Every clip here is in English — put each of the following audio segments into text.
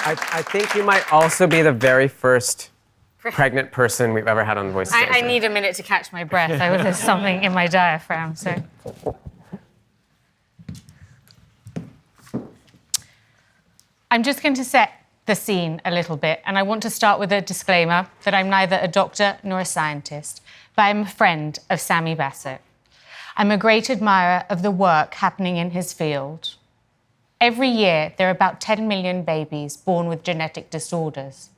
I think you might also be the very first pregnant person we've ever had on Voices. I need a minute to catch my breath. There's something in my diaphragm, so... I'm just going to set the scene a little bit, and I want to start with a disclaimer that I'm neither a doctor nor a scientist, but I'm a friend of Sammy Basso. I'm a great admirer of the work happening in his field. Every year, there are about 10 million babies born with genetic disorders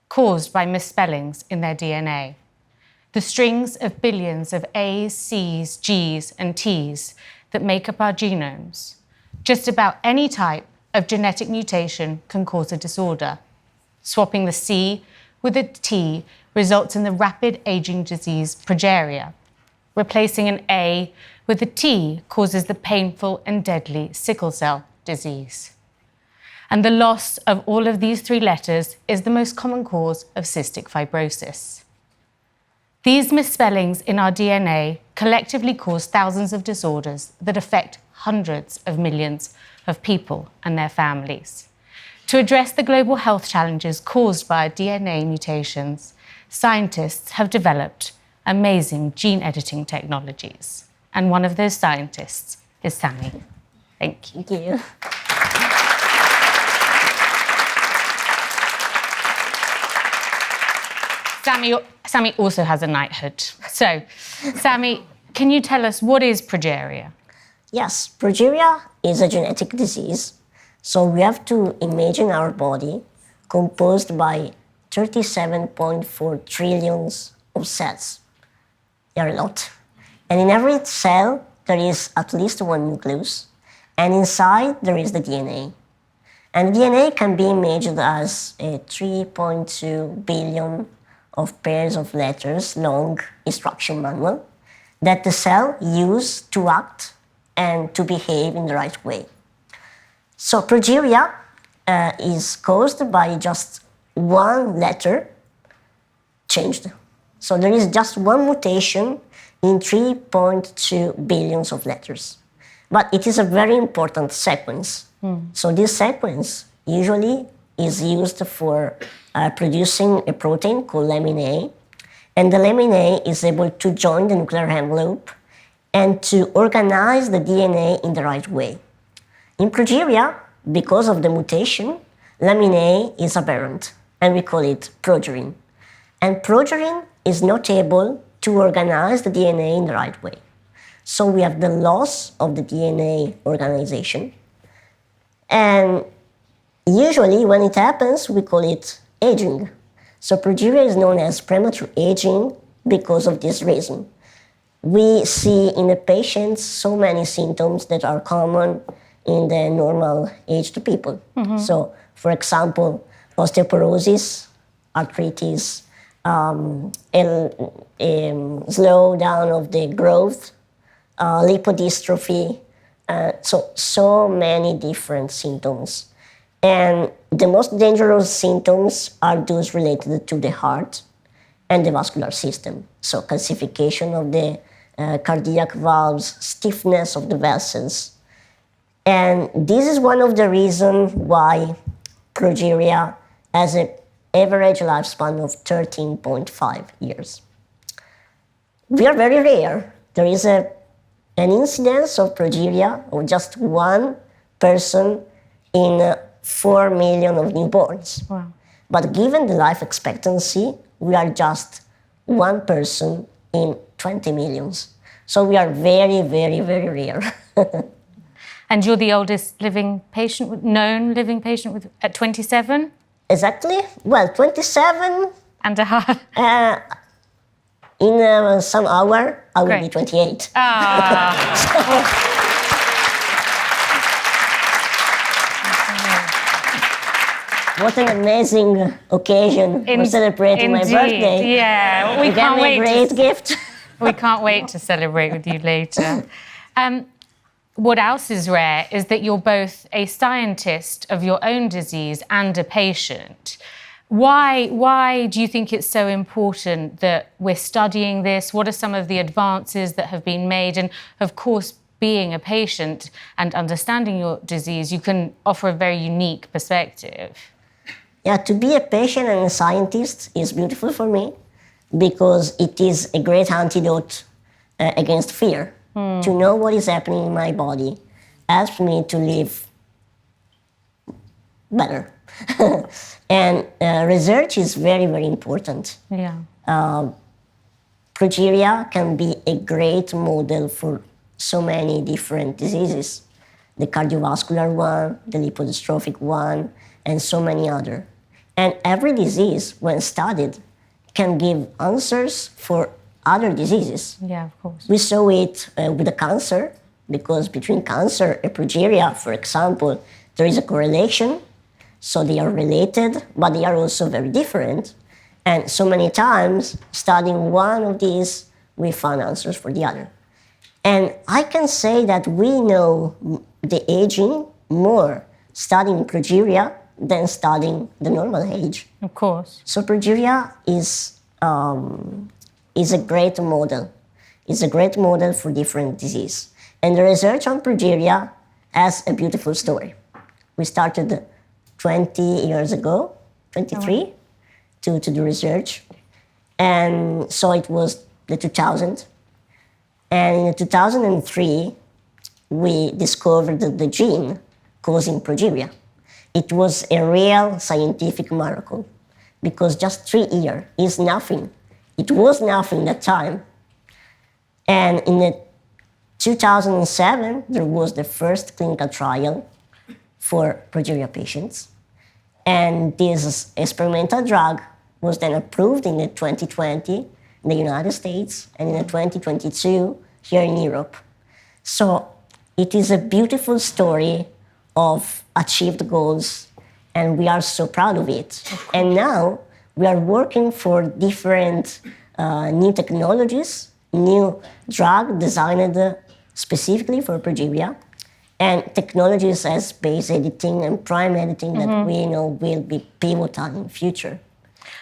caused by misspellings in their DNA. The strings of billions of A's, C's, G's, and T's that make up our genomes. Just about any type of genetic mutation can cause a disorder. Swapping the C with a T results in the rapid aging disease Progeria. Replacing an A with a T causes the painful and deadly sickle cell disease. And the loss of all of these three letters is the most common cause of cystic fibrosis. These misspellings in our DNA collectively cause thousands of disorders that affect hundreds of millions of people and their families. To address the global health challenges caused by DNA mutations, scientists have developed amazing gene editing technologies. And one of those scientists is Sammy. Thank you. Thank you. Sammy also has a knighthood. So, Sammy, can you tell us what is Progeria? Yes, Progeria is a genetic disease. So we have to imagine our body composed by 37.4 trillions of cells. They are a lot. And in every cell, there is at least one nucleus. And inside, there is the DNA. And DNA can be imagined as a 3.2 billion of pairs of letters long instruction manual that the cell uses to act and to behave in the right way. So progeria is caused by just one letter changed. So there is just one mutation in 3.2 billions of letters. But it is a very important sequence. So this sequence usually is used for producing a protein called lamin A, and the lamin A is able to join the nuclear envelope and to organize the DNA in the right way. In progeria, because of the mutation, lamin A is aberrant, and we call it progerin. And progerin is not able to organize the DNA in the right way. So we have the loss of the DNA organization. And usually when it happens, we call it aging. So progeria is known as premature aging because of this reason. We see in the patients so many symptoms that are common in the normal aged people. So, for example, osteoporosis, arthritis, slow down of the growth, lipodystrophy, so many different symptoms. And the most dangerous symptoms are those related to the heart and the vascular system. So calcification of the cardiac valves, stiffness of the vessels. And this is one of the reasons why progeria has an average lifespan of 13.5 years. We are very rare. There is an incidence of progeria of just one person in 4 million of newborns. Wow. But given the life expectancy, we are just one person in 20 millions. So we are very, very, very rare. And you're the oldest known living patient at 27? Exactly. Well, 27. And a half. In some hour, I will be 28. What an amazing occasion for celebrating my birthday. Yeah, we you can't gave me wait. A great gift. We can't wait to celebrate with you later. What else is rare is that you're both a scientist of your own disease and a patient. Why do you think it's so important that we're studying this? What are some of the advances that have been made? And of course, being a patient and understanding your disease, you can offer a very unique perspective. Yeah, to be a patient and a scientist is beautiful for me because it is a great antidote against fear. To know what is happening in my body helps me to live better. And research is very, very important. Yeah. Progeria can be a great model for so many different diseases. The cardiovascular one, the lipodystrophic one, and so many other. And every disease, when studied, can give answers for other diseases. Yeah, of course. We saw it with the cancer, because between cancer and progeria, for example, there is a correlation. So they are related, but they are also very different. And so many times, studying one of these, we found answers for the other. And I can say that we know the aging more studying progeria than studying the normal age. Of course. So progeria is a great model. It's a great model for different disease. And the research on progeria has a beautiful story. We started 20 years ago, 23, to do research. And so it was the 2000. And in 2003, we discovered the gene causing progeria. It was a real scientific miracle because just 3 years is nothing. It was nothing at that time. And in the 2007, there was the first clinical trial for progeria patients. And this experimental drug was then approved in the 2020 in the United States and in the 2022 here in Europe. So it is a beautiful story of achieved goals, and we are so proud of it. And now we are working for different new technologies, new drug designed specifically for progeria, and technologies as base editing and prime editing that we know will be pivotal in the future.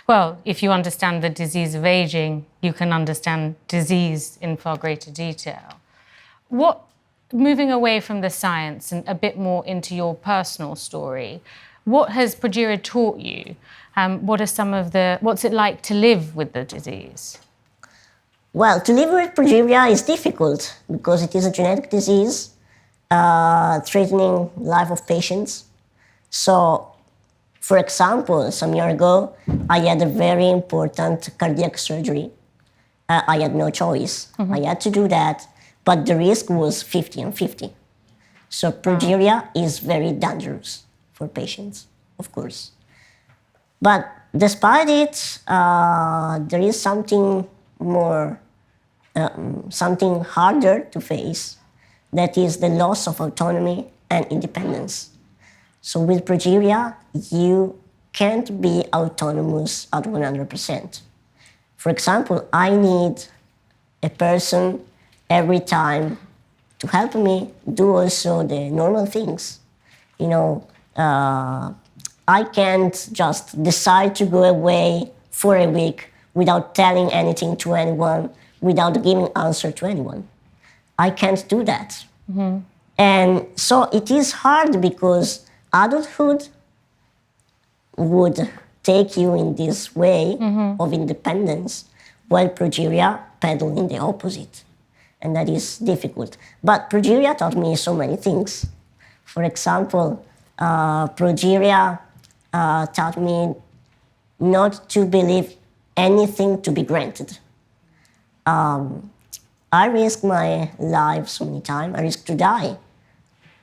Well, if you understand the disease of aging, you can understand disease in far greater detail. Moving away from the science and a bit more into your personal story, what has progeria taught you? What's it like to live with the disease? Well, to live with progeria is difficult because it is a genetic disease threatening life of patients. So, for example, some year ago, I had a very important cardiac surgery. I had no choice. I had to do that, but the risk was 50 and 50. So progeria is very dangerous for patients, of course. But despite it, there is something more, something harder to face. That is the loss of autonomy and independence. So with progeria, you can't be autonomous at 100%. For example, I need a person every time to help me do also the normal things. You know, I can't just decide to go away for a week without telling anything to anyone, without giving answer to anyone. I can't do that. And so it is hard because adulthood would take you in this way of independence, while progeria pedal in the opposite. And that is difficult. But progeria taught me so many things. For example, progeria taught me not to believe anything to be granted. I risked my life so many times. I risked to die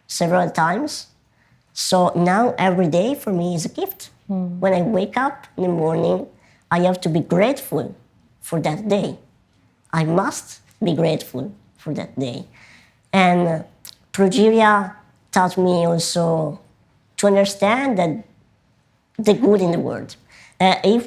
several times. So now every day for me is a gift. When I wake up in the morning, I have to be grateful for that day. I must be grateful for that day. And progeria taught me also to understand that the good in the world. If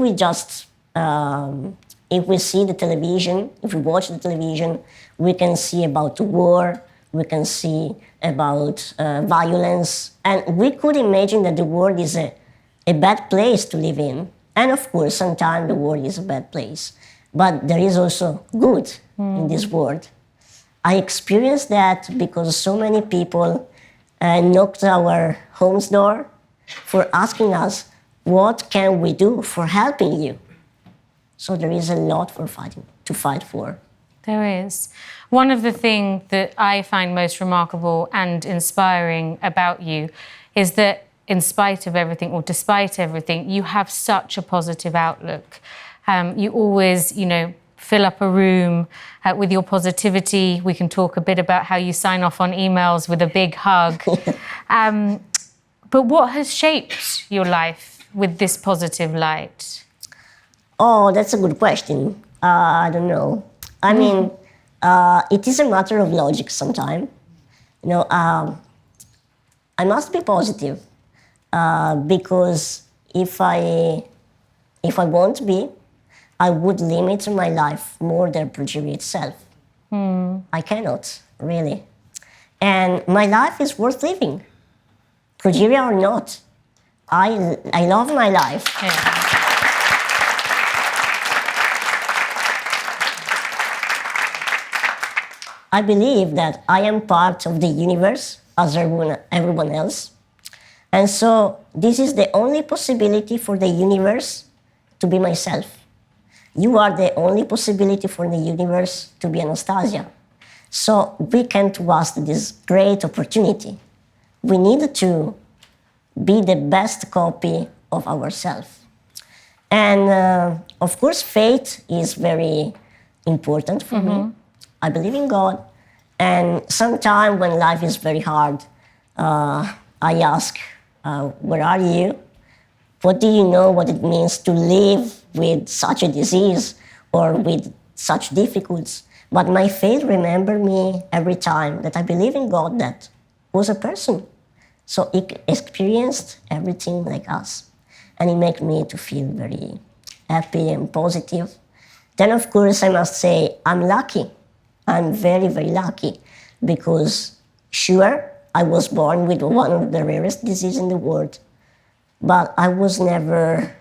we see the television, if we watch the television, we can see about war, we can see about violence, and we could imagine that the world is a bad place to live in. And of course, sometimes the world is a bad place. But there is also good in this world. I experienced that because so many people knocked our home's door for asking us, what can we do for helping you? So there is a lot to fight for. There is. One of the things that I find most remarkable and inspiring about you is that in spite of everything, or despite everything, you have such a positive outlook. You always, fill up a room with your positivity. We can talk a bit about how you sign off on emails with a big hug. But what has shaped your life with this positive light? Oh, that's a good question. I don't know. I mean, it is a matter of logic sometimes. I must be positive because if I won't be, I would limit my life more than Progeria itself. I cannot, really. And my life is worth living, Progeria or not. I love my life. Yeah. I believe that I am part of the universe as everyone else. And so this is the only possibility for the universe to be myself. You are the only possibility for the universe to be Annastasia. So we can't waste this great opportunity. We need to be the best copy of ourselves. And of course, faith is very important for me. I believe in God. And sometimes when life is very hard, I ask, where are you? What do you know what it means to live with such a disease or with such difficulties? But my faith remembers me every time that I believe in God that was a person. So he experienced everything like us. And it makes me to feel very happy and positive. Then, of course, I must say I'm lucky. I'm very, very lucky because, sure, I was born with one of the rarest diseases in the world, but I was never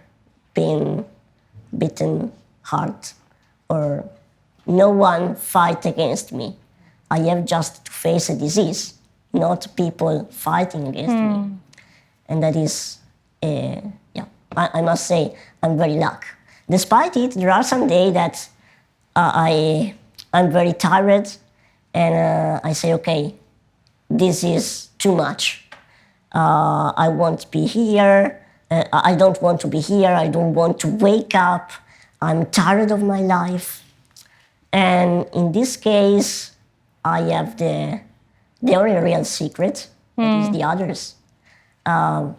been beaten hard or no one fight against me. I have just to face a disease, not people fighting against me. And that is, I must say, I'm very lucky. Despite it, there are some days that I'm very tired and I say, okay, this is too much. I won't be here. I don't want to be here. I don't want to wake up. I'm tired of my life. And in this case, I have the only real secret, that is the others. So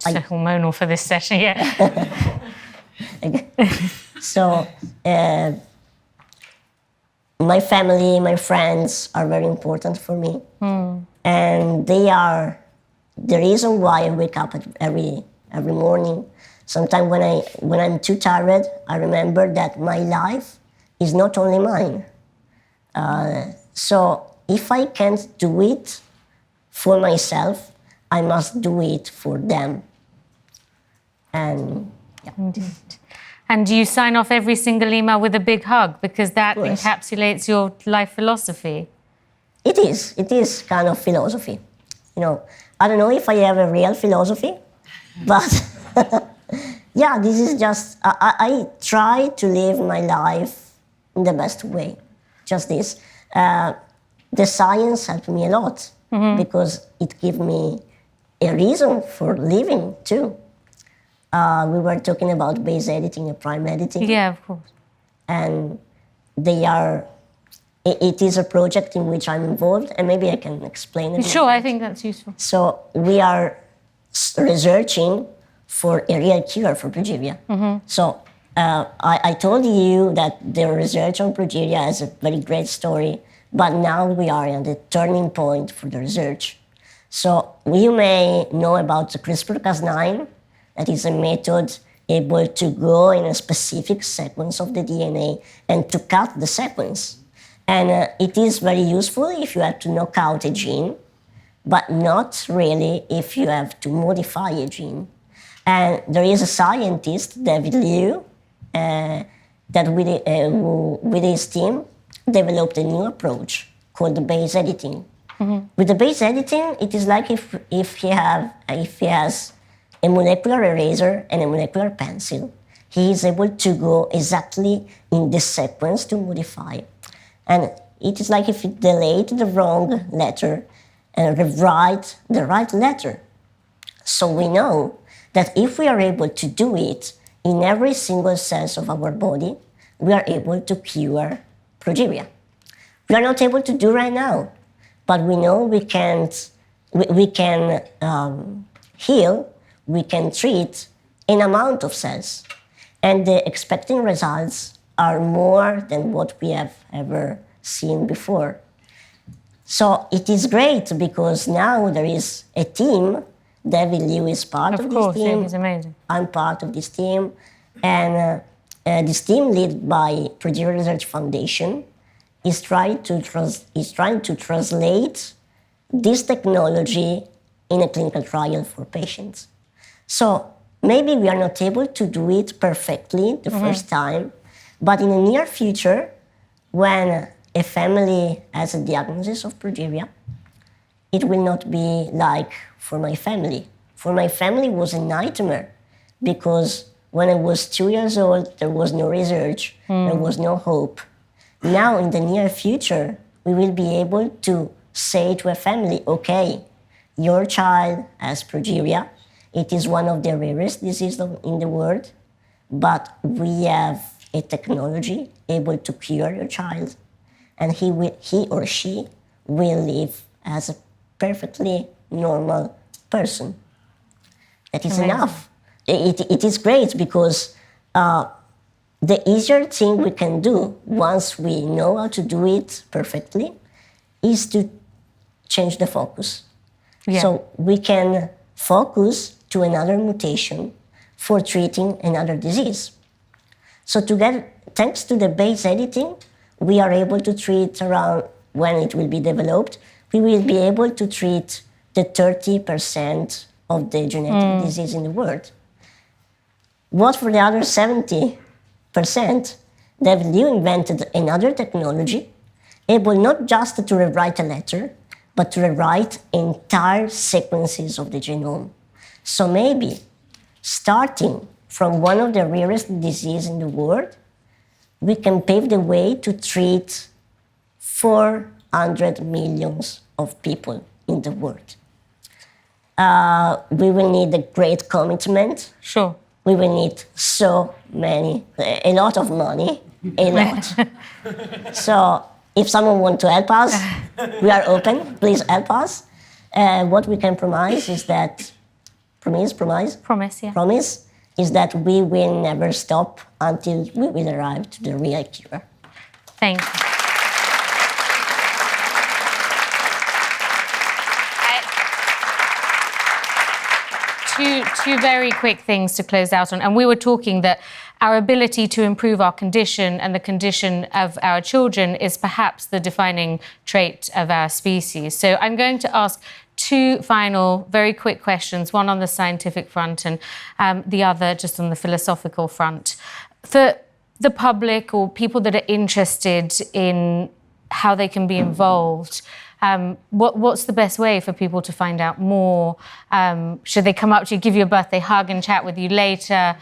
hormonal for this session, yeah. So my family, my friends are very important for me. And they are the reason why I wake up every morning. Sometimes when I'm too tired, I remember that my life is not only mine. So if I can't do it for myself, I must do it for them. And yeah. Indeed. And do you sign off every single email with a big hug because that course. encapsulates your life philosophy? It is kind of philosophy. I don't know if I have a real philosophy, but yeah, this is just, I try to live my life in the best way, just this. The science helped me a lot because it gives me a reason for living too. We were talking about base editing and prime editing. Yeah, of course. And it is a project in which I'm involved, and maybe I can explain it. Sure, I think that's useful. So we are researching for a real cure for progeria. So I told you that the research on progeria is a very great story, but now we are at the turning point for the research. So you may know about the CRISPR-Cas9. That is a method able to go in a specific sequence of the DNA and to cut the sequence. And it is very useful if you have to knock out a gene, but not really if you have to modify a gene. And there is a scientist, David Liu, that with his team developed a new approach called the base editing. With the base editing, it is like if he has a molecular eraser and a molecular pencil, he is able to go exactly in the sequence to modify. And it is like if he delayed the wrong letter and rewrite the right letter. So we know that if we are able to do it in every single cell of our body, we are able to cure progeria. We are not able to do right now, but we know we can heal, we can treat an amount of cells. And the expecting results are more than what we have ever seen before. So it is great because now there is a team. David Liu is part of this team. Yeah, he's amazing. I'm part of this team. And this team, led by Progeria Research Foundation, is trying to translate this technology in a clinical trial for patients. So maybe we are not able to do it perfectly the first time, but in the near future, when a family has a diagnosis of progeria, it will not be like for my family. For my family, it was a nightmare because when I was 2 years old, there was no research, there was no hope. Now, in the near future, we will be able to say to a family, okay, your child has progeria. It is one of the rarest diseases in the world, but we have a technology able to cure your child, and he or she will live as a perfectly normal person. That is Amazing. enough. It is great because the easier thing we can do once we know how to do it perfectly is to change the focus. Yeah. So we can focus to another mutation for treating another disease. So thanks to the base editing, we are able to treat around, when it will be developed, we will be able to treat the 30% of the genetic disease in the world. What for the other 70%, David Liu invented another technology able not just to rewrite a letter, but to rewrite entire sequences of the genome. So maybe, starting from one of the rarest diseases in the world, we can pave the way to treat 400 million of people in the world. We will need a great commitment. Sure. We will need a lot of money, a lot. So if someone wants to help us, we are open. Please help us. What we can promise is that, Promise, yeah. promise is that we will never stop until we will arrive to the real cure. Thank you. Two very quick things to close out on. And we were talking that our ability to improve our condition and the condition of our children is perhaps the defining trait of our species. So I'm going to ask two final, very quick questions, one on the scientific front and the other just on the philosophical front. For the public or people that are interested in how they can be involved, what's the best way for people to find out more? Should they come up to you, give you a birthday hug and chat with you later?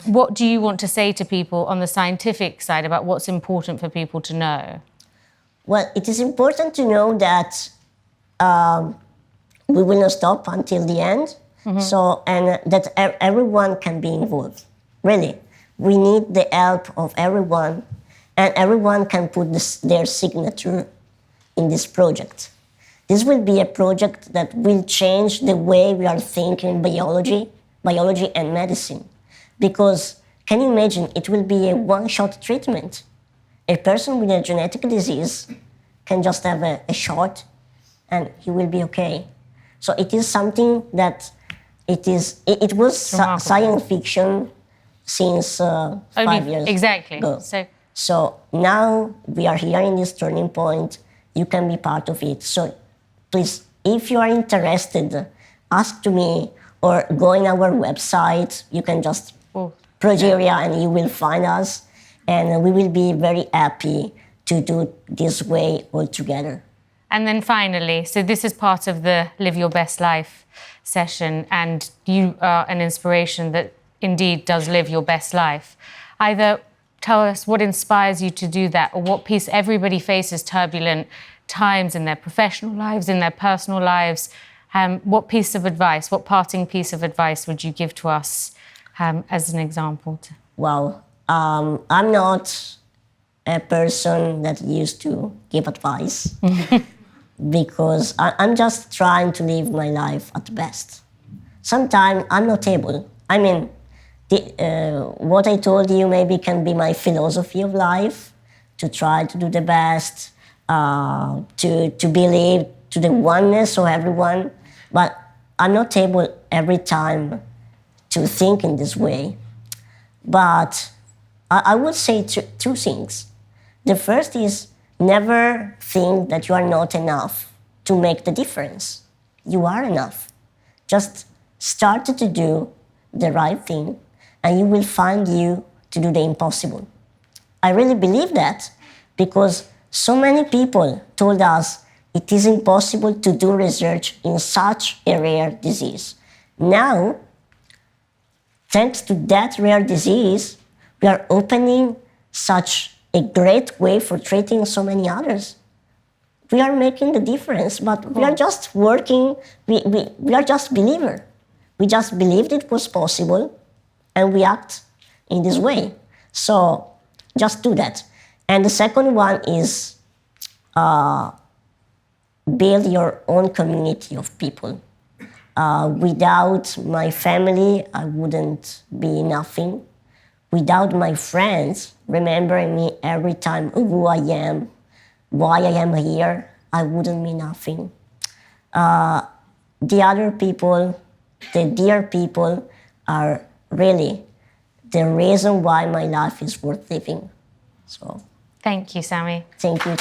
What do you want to say to people on the scientific side about what's important for people to know? Well, it is important to know that we will not stop until the end. So, and that everyone can be involved. Really, we need the help of everyone, and everyone can put their signature in this project. This will be a project that will change the way we are thinking biology and medicine. Because, can you imagine, it will be a one-shot treatment. A person with a genetic disease can just have a shot and he will be okay. So it is something that it was science fiction since 5 years exactly. ago. So now we are here in this turning point. You can be part of it. So please, if you are interested, ask to me or go on our website. You can just Progeria and you will find us. And we will be very happy to do this way all together. And then finally, so this is part of the Live Your Best Life session, and you are an inspiration that indeed does live your best life. Either tell us what inspires you to do that, or what piece. Everybody faces turbulent times in their professional lives, in their personal lives. What piece of advice, what parting piece of advice would you give to us as an example? Well, I'm not a person that used to give advice because I'm just trying to live my life at best. Sometimes I'm not able. I mean, what I told you maybe can be my philosophy of life, to try to do the best, to believe to the oneness of everyone, but I'm not able every time to think in this way. But I would say two things. The first is never think that you are not enough to make the difference. You are enough. Just start to do the right thing and you will find you to do the impossible. I really believe that because so many people told us it is impossible to do research in such a rare disease. Now, thanks to that rare disease, we are opening such a great way for treating so many others. We are making the difference, but we are just working, we are just believers. We just believed it was possible, and we act in this way. So just do that. And the second one is build your own community of people. Without my family, I wouldn't be nothing. Without my friends remembering me every time who I am, why I am here, I wouldn't be nothing. The other people, the dear people, are really the reason why my life is worth living. So, thank you, Sammy. Thank you.